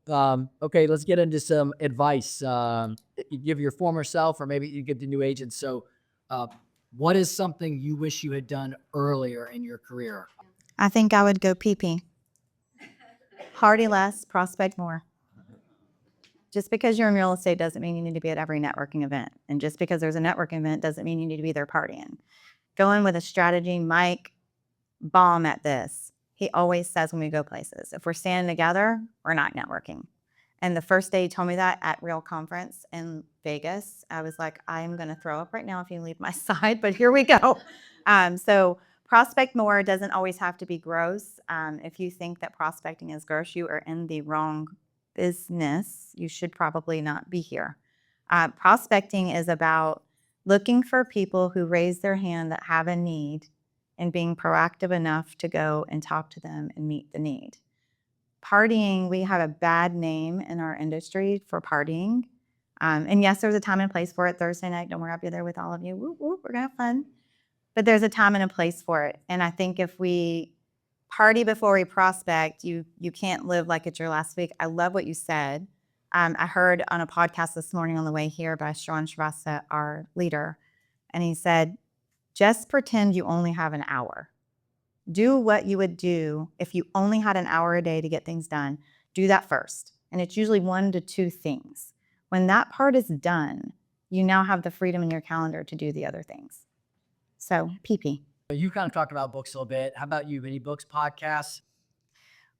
Okay, let's get into some advice. You give your former self, or maybe you give to new agents. So, uh, what is something you wish you had done earlier in your career? I think I would go pee-pee. Party less, prospect more. Just because you're in real estate doesn't mean you need to be at every networking event. And just because there's a networking event doesn't mean you need to be there partying. Go in with a strategy. Mike, bomb at this. He always says when we go places, if we're standing together, we're not networking. And the first day he told me that at Real Conference in Vegas, I was like, I'm going to throw up right now if you leave my side, but here we go. So prospect more doesn't always have to be gross. If you think that prospecting is gross, you are in the wrong business. You should probably not be here. Prospecting is about looking for people who raise their hand that have a need and being proactive enough to go and talk to them and meet the need. Partying, we have a bad name in our industry for partying. And yes, there's a time and place for it. Thursday night, don't worry, I'll be there with all of you. Woo, woo, we're gonna have fun. But there's a time and a place for it. And I think if we party before we prospect, you can't live like it's your last week. I love what you said. I heard on a podcast this morning on the way here by Sharon Shrivastava, our leader, and he said, just pretend you only have an hour. Do what you would do if you only had an hour a day to get things done. Do that first. And it's usually 1 to 2 things. When that part is done, you now have the freedom in your calendar to do the other things. So, PP. You kind of talked about books a little bit. How about you? Any books, podcasts?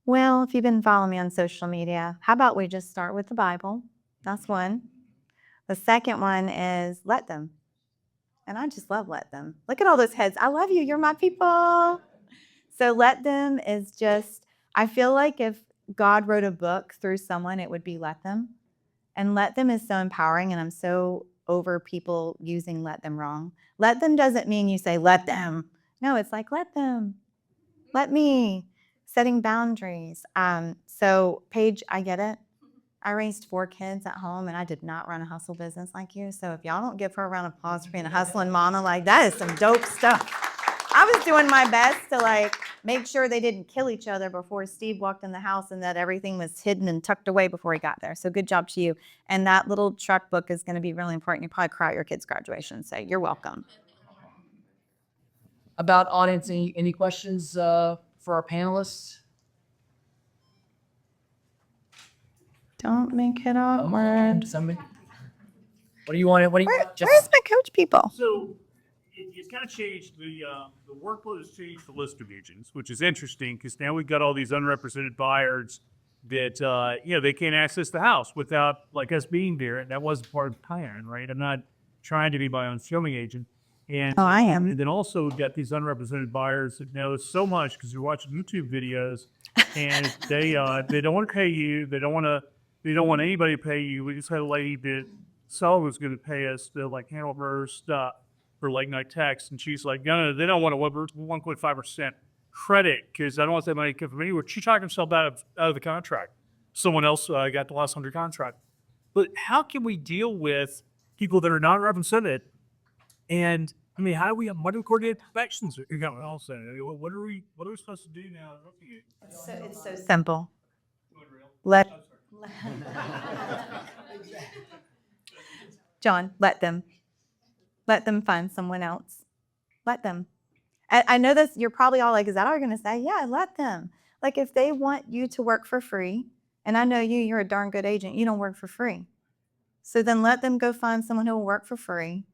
Well, if you've been following me on social media, how about we just start with the Bible? That's one. The second one is let them. And I just love let them. Look at all those heads. I love you. You're my people. So let them is just, I feel like if God wrote a book through someone, it would be let them. And let them is so empowering. And I'm so over people using let them wrong. Let them doesn't mean you say let them. No, it's like let them. Let me. Setting boundaries. So Paige, I get it. I raised 4 kids at home and I did not run a hustle business like you. So if y'all don't give her a round of applause for being a hustling mama, like that is some dope stuff. I was doing my best to like make sure they didn't kill each other before Steve walked in the house and that everything was hidden and tucked away before he got there. So good job to you. And that little truck book is going to be really important. You probably cry at your kid's graduation. So you're welcome. About audience, any questions for our panelists? Don't make it awkward. Somebody? What do you want? What do you want? Where's my coach people? So it's kind of changed the workload has changed the list of agents, which is interesting because now we've got all these unrepresented buyers that they can't access the house without like us being there, and that wasn't part of the plan, right? I'm not trying to be my own showing agent, and Oh, I am. And then also we've got these unrepresented buyers that know so much because you're watching YouTube videos, and they don't want to pay you, they don't want anybody to pay you. We just had a lady that seller was going to pay us to like handle her stuff for late night texts, and she's like, no, they don't want 1.5% credit because I don't want that money to come from anywhere. She talked herself out of the contract. Someone else got the last under contract. But how can we deal with people that are not represented? And I mean, how do we coordinate inspections? Also, what are we supposed to do now? So it's so simple. Let John, let them find someone else. Let them. I know this, you're probably all like, is that all you're going to say? Yeah, let them. Like if they want you to work for free, and I know you're a darn good agent, you don't work for free. So then let them go find someone who will work for free.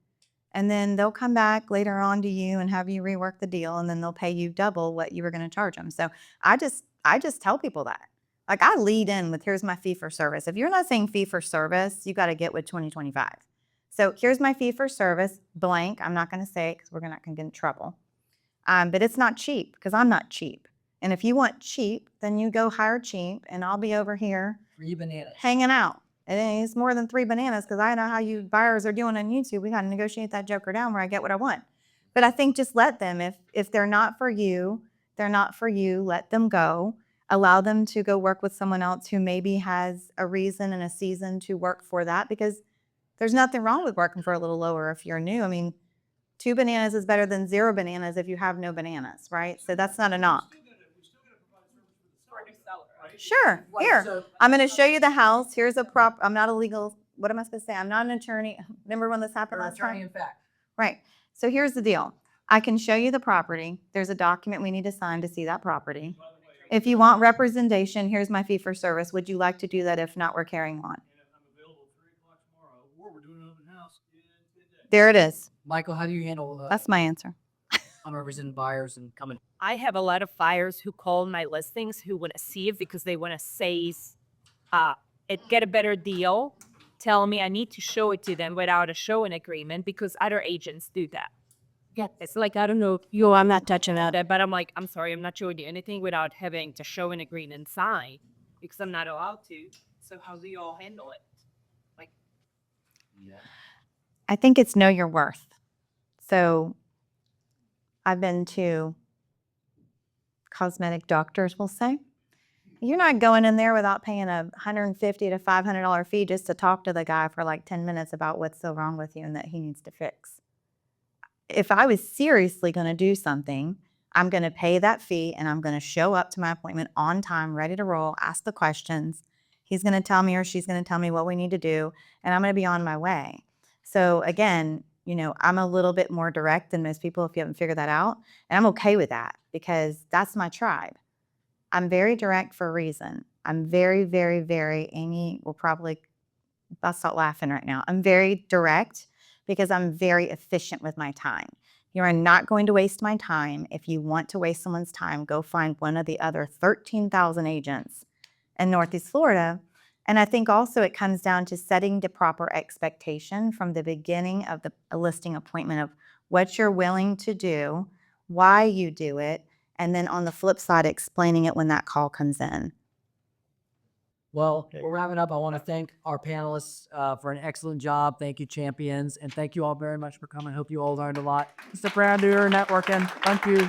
And then they'll come back later on to you and have you rework the deal, and then they'll pay you double what you were going to charge them. So I just tell people that. Like I lead in with here's my fee for service. If you're not saying fee for service, you got to get with 2025. So here's my fee for service, blank. I'm not going to say it because we're not going to get in trouble. But it's not cheap because I'm not cheap. And if you want cheap, then you go hire cheap, and I'll be over here 3 bananas. hanging out. And it's more than 3 bananas because I know how you buyers are doing on YouTube. We got to negotiate that joker down where I get what I want. But I think just let them. If they're not for you, they're not for you. Let them go. Allow them to go work with someone else who maybe has a reason and a season to work for that, because there's nothing wrong with working for a little lower if you're new. I mean, 2 bananas is better than 0 bananas if you have no bananas, right? So that's not a knock. Sure. Right, Here, so- I'm going to show you the house. Here's a prop. I'm not a legal. What am I supposed to say? I'm not an attorney. Remember when this happened You're an last attorney time? in fact. Right. So here's the deal. I can show you the property. There's a document we need to sign to see that property. If you want representation, here's my fee for service. Would you like to do that? If not, we're carrying on. There it is. Michael, how do you handle That's my answer. unrepresented buyers and coming? I have a lot of buyers who call my listings who want to see it because they want to say, get a better deal. Tell me I need to show it to them without a showing agreement because other agents do that. Yeah, it's like, I don't know, I'm not touching that. But I'm like, I'm sorry, I'm not showing you anything without having to show an agreement signed because I'm not allowed to. So how do you all handle it? Like, I think it's know your worth. So I've been to cosmetic doctors, we'll say. You're not going in there without paying a $150 to $500 fee just to talk to the guy for like 10 minutes about what's so wrong with you and that he needs to fix. If I was seriously going to do something, I'm going to pay that fee and I'm going to show up to my appointment on time, ready to roll, ask the questions. He's going to tell me or she's going to tell me what we need to do, and I'm going to be on my way. So again, I'm a little bit more direct than most people if you haven't figured that out. And I'm okay with that because that's my tribe. I'm very direct for a reason. I'm very, very, very, Amy will probably bust out laughing right now. I'm very direct because I'm very efficient with my time. You are not going to waste my time. If you want to waste someone's time, go find one of the other 13,000 agents in Northeast Florida. And I think also it comes down to setting the proper expectation from the beginning of the listing appointment of what you're willing to do, why you do it, and then on the flip side, explaining it when that call comes in. Well, we're wrapping up. I want to thank our panelists for an excellent job. Thank you, champions. And thank you all very much for coming. Hope you all learned a lot. Mr. Brandur, networking. Thank you.